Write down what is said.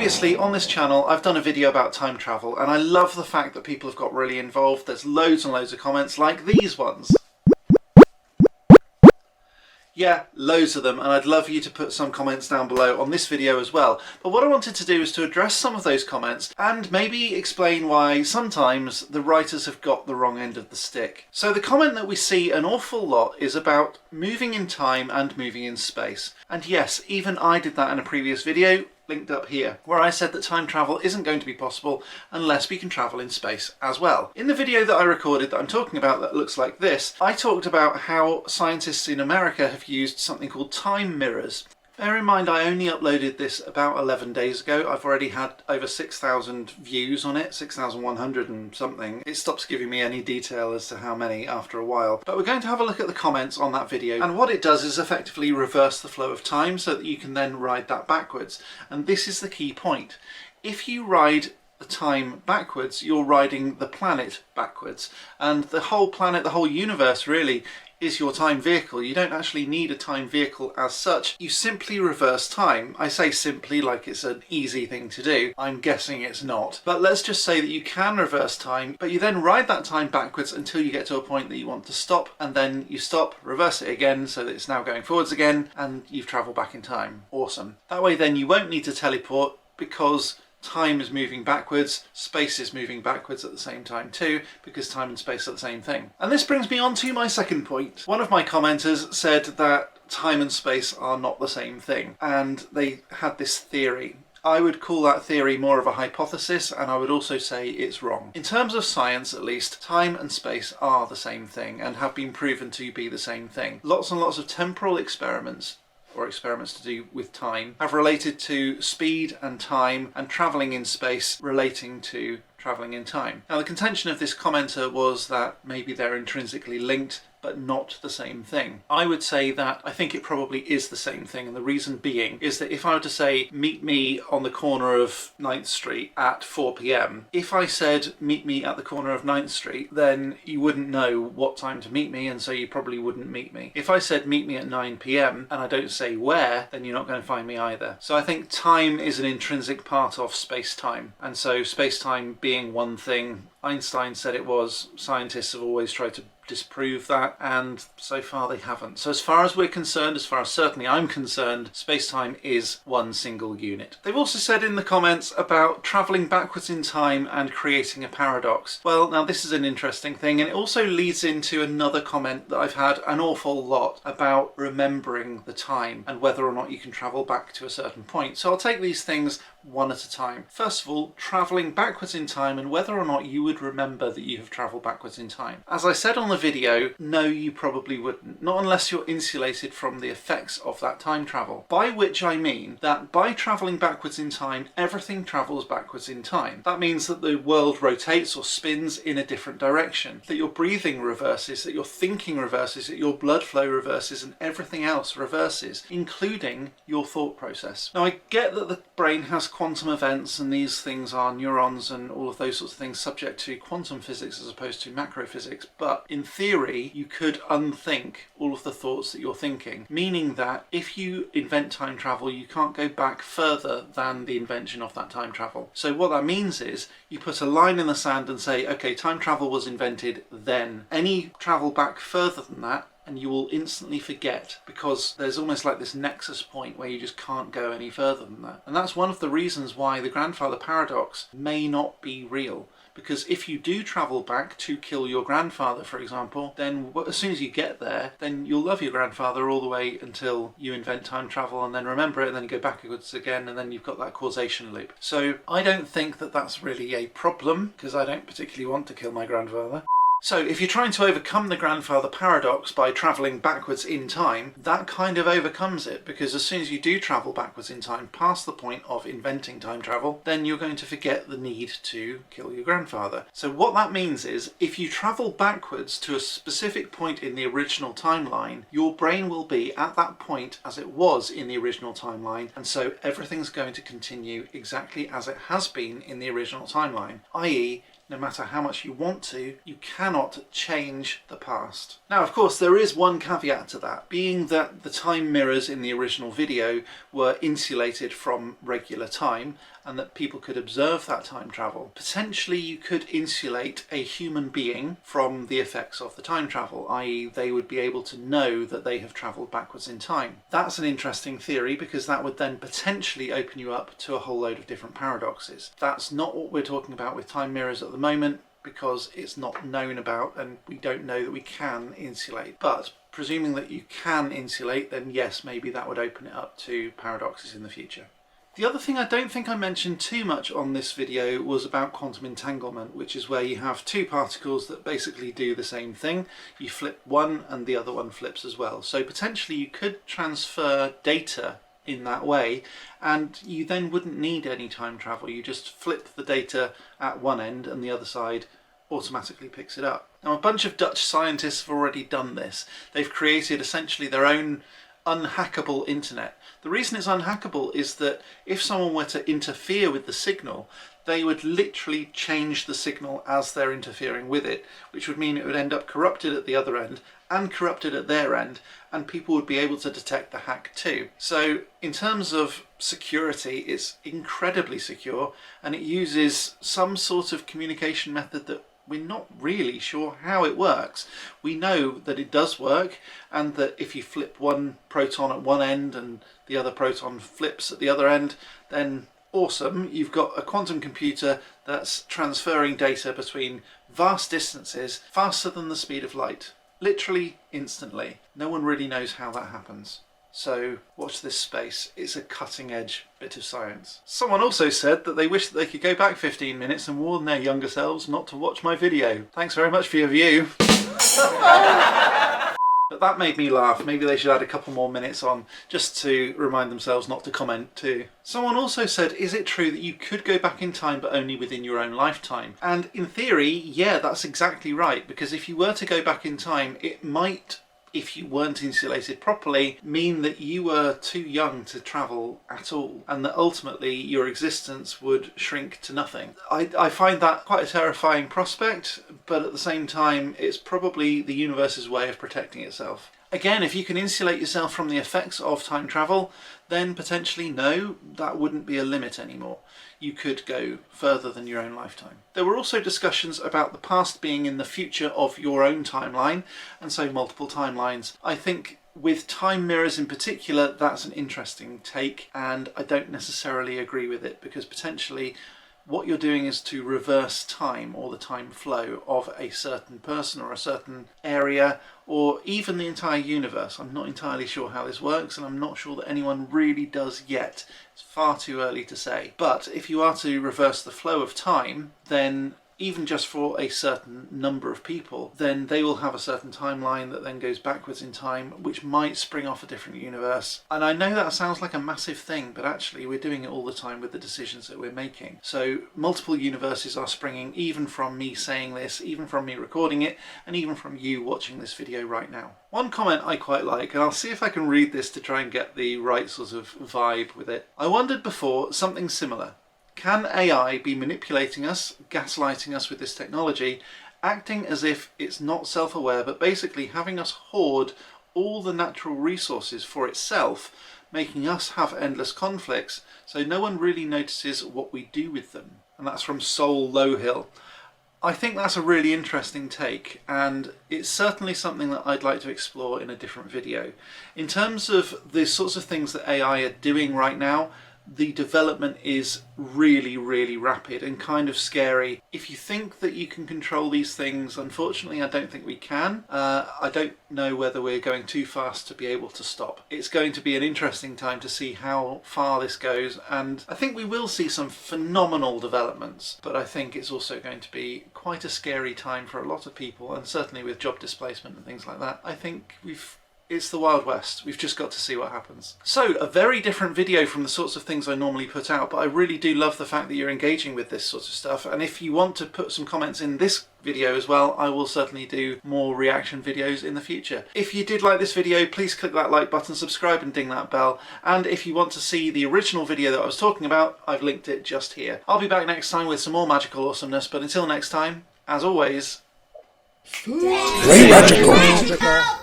Previously on this channel I've done a video about time travel, and I love the fact that people have got really involved. There's loads and loads of comments like these ones. Yeah, loads of them, and I'd love you to put some comments down below on this video as well. But what I wanted to do is to address some of those comments and maybe explain why sometimes the writers have got the wrong end of the stick. So the comment that we see an awful lot is about moving in time and moving in space. And yes, even I did that in a previous video, linked up here, where I said that time travel isn't going to be possible unless we can travel in space as well. In the video that I recorded that I'm talking about that looks like this, I talked about how scientists in America have used something called time mirrors. Bear in mind I only uploaded this about 11 days ago. I've already had over 6,000 views on it, 6,100 and something. It stops giving me any detail as to how many after a while. But we're going to have a look at the comments on that video, and what it does is effectively reverse the flow of time so that you can then ride that backwards. And this is the key point. If you ride the time backwards, you're riding the planet backwards. And the whole planet, the whole universe really, is your time vehicle. You don't actually need a time vehicle as such. You simply reverse time. I say simply like it's an easy thing to do. I'm guessing it's not. But let's just say that you can reverse time, but you then ride that time backwards until you get to a point that you want to stop, and then you stop, reverse it again so that it's now going forwards again, and you've travelled back in time. Awesome. That way then you won't need to teleport, because time is moving backwards, space is moving backwards at the same time too, because time and space are the same thing. And this brings me on to my second point. One of my commenters said that time and space are not the same thing, and they had this theory. I would call that theory more of a hypothesis, and I would also say it's wrong. In terms of science at least, time and space are the same thing and have been proven to be the same thing. Lots and lots of temporal experiments, or experiments to do with time, have related to speed and time, and travelling in space relating to travelling in time. Now the contention of this commenter was that maybe they're intrinsically linked, but not the same thing. I would say that I think it probably is the same thing, and the reason being is that if I were to say meet me on the corner of 9th Street at 4 p.m, if I said meet me at the corner of 9th Street, then you wouldn't know what time to meet me, and so you probably wouldn't meet me. If I said meet me at 9 p.m. and I don't say where, then you're not going to find me either. So I think time is an intrinsic part of space-time, and so space-time being one thing, Einstein said it was. Scientists have always tried to disprove that, and so far they haven't. So as far as we're concerned, as far as certainly I'm concerned, space-time is one single unit. They've also said in the comments about travelling backwards in time and creating a paradox. Well, now this is an interesting thing, and it also leads into another comment that I've had an awful lot about remembering the time and whether or not you can travel back to a certain point. So I'll take these things one at a time. First of all, travelling backwards in time and whether or not you would remember that you have travelled backwards in time. As I said on the video, no, you probably wouldn't. Not unless you're insulated from the effects of that time travel. By which I mean that by travelling backwards in time, everything travels backwards in time. That means that the world rotates or spins in a different direction, that your breathing reverses, that your thinking reverses, that your blood flow reverses, and everything else reverses, including your thought process. Now I get that the brain has quantum events, and these things are neurons and all of those sorts of things subject to quantum physics as opposed to macro physics, but in theory you could unthink all of the thoughts that you're thinking, meaning that if you invent time travel you can't go back further than the invention of that time travel. So what that means is you put a line in the sand and say, okay, time travel was invented then. Any travel back further than that and you will instantly forget, because there's almost like this nexus point where you just can't go any further than that. And that's one of the reasons why the grandfather paradox may not be real. Because if you do travel back to kill your grandfather, for example, then as soon as you get there, then you'll love your grandfather all the way until you invent time travel and then remember it, and then you go backwards again, and then you've got that causation loop. So I don't think that that's really a problem, because I don't particularly want to kill my grandfather. So if you're trying to overcome the grandfather paradox by travelling backwards in time, that kind of overcomes it, because as soon as you do travel backwards in time past the point of inventing time travel, then you're going to forget the need to kill your grandfather. So what that means is, if you travel backwards to a specific point in the original timeline, your brain will be at that point as it was in the original timeline, and so everything's going to continue exactly as it has been in the original timeline, i.e. no matter how much you want to, you cannot change the past. Now, of course, there is one caveat to that, being that the time mirrors in the original video were insulated from regular time, and that people could observe that time travel, potentially you could insulate a human being from the effects of the time travel, i.e. they would be able to know that they have travelled backwards in time. That's an interesting theory because that would then potentially open you up to a whole load of different paradoxes. That's not what we're talking about with time mirrors at the moment, because it's not known about and we don't know that we can insulate. But presuming that you can insulate, then yes, maybe that would open it up to paradoxes in the future. The other thing I don't think I mentioned too much on this video was about quantum entanglement, which is where you have two particles that basically do the same thing. You flip one and the other one flips as well. So potentially you could transfer data in that way, and you then wouldn't need any time travel. You just flip the data at one end and the other side automatically picks it up. Now, a bunch of Dutch scientists have already done this. They've created essentially their own unhackable internet. The reason it's unhackable is that if someone were to interfere with the signal, they would literally change the signal as they're interfering with it, which would mean it would end up corrupted at the other end and corrupted at their end, and people would be able to detect the hack too. So in terms of security, it's incredibly secure, and it uses some sort of communication method that we're not really sure how it works. We know that it does work, and that if you flip one proton at one end and the other proton flips at the other end, then awesome, you've got a quantum computer that's transferring data between vast distances faster than the speed of light. Literally instantly. No one really knows how that happens. So watch this space. It's a cutting edge bit of science. Someone also said that they wish that they could go back 15 minutes and warn their younger selves not to watch my video. Thanks very much for your view. But that made me laugh. Maybe they should add a couple more minutes on just to remind themselves not to comment too. Someone also said, is it true that you could go back in time but only within your own lifetime? And in theory, yeah, that's exactly right, because if you were to go back in time, it might, if you weren't insulated properly, mean that you were too young to travel at all, and that ultimately your existence would shrink to nothing. I find that quite a terrifying prospect, but at the same time it's probably the universe's way of protecting itself. Again, if you can insulate yourself from the effects of time travel, then potentially no, that wouldn't be a limit anymore. You could go further than your own lifetime. There were also discussions about the past being in the future of your own timeline, and so multiple timelines. I think with time mirrors in particular, that's an interesting take, and I don't necessarily agree with it, because potentially what you're doing is to reverse time, or the time flow of a certain person or a certain area, or even the entire universe. I'm not entirely sure how this works, and I'm not sure that anyone really does yet. It's far too early to say. But if you are to reverse the flow of time, then even just for a certain number of people, then they will have a certain timeline that then goes backwards in time, which might spring off a different universe. And I know that sounds like a massive thing, but actually we're doing it all the time with the decisions that we're making. So multiple universes are springing, even from me saying this, even from me recording it, and even from you watching this video right now. One comment I quite like, and I'll see if I can read this to try and get the right sort of vibe with it. I wondered before something similar. Can AI be manipulating us, gaslighting us with this technology, acting as if it's not self-aware, but basically having us hoard all the natural resources for itself, making us have endless conflicts, so no one really notices what we do with them? And that's from Soul Lowhill. I think that's a really interesting take, and it's certainly something that I'd like to explore in a different video. In terms of the sorts of things that AI are doing right now, the development is really, really rapid and kind of scary. If you think that you can control these things, unfortunately I don't think we can. I don't know whether we're going too fast to be able to stop. It's going to be an interesting time to see how far this goes, and I think we will see some phenomenal developments, but I think it's also going to be quite a scary time for a lot of people, and certainly with job displacement and things like that. I think it's the Wild West. We've just got to see what happens. So, a very different video from the sorts of things I normally put out, but I really do love the fact that you're engaging with this sort of stuff, and if you want to put some comments in this video as well, I will certainly do more reaction videos in the future. If you did like this video, please click that like button, subscribe and ding that bell, and if you want to see the original video that I was talking about, I've linked it just here. I'll be back next time with some more magical awesomeness, but until next time, as always, Stay magical.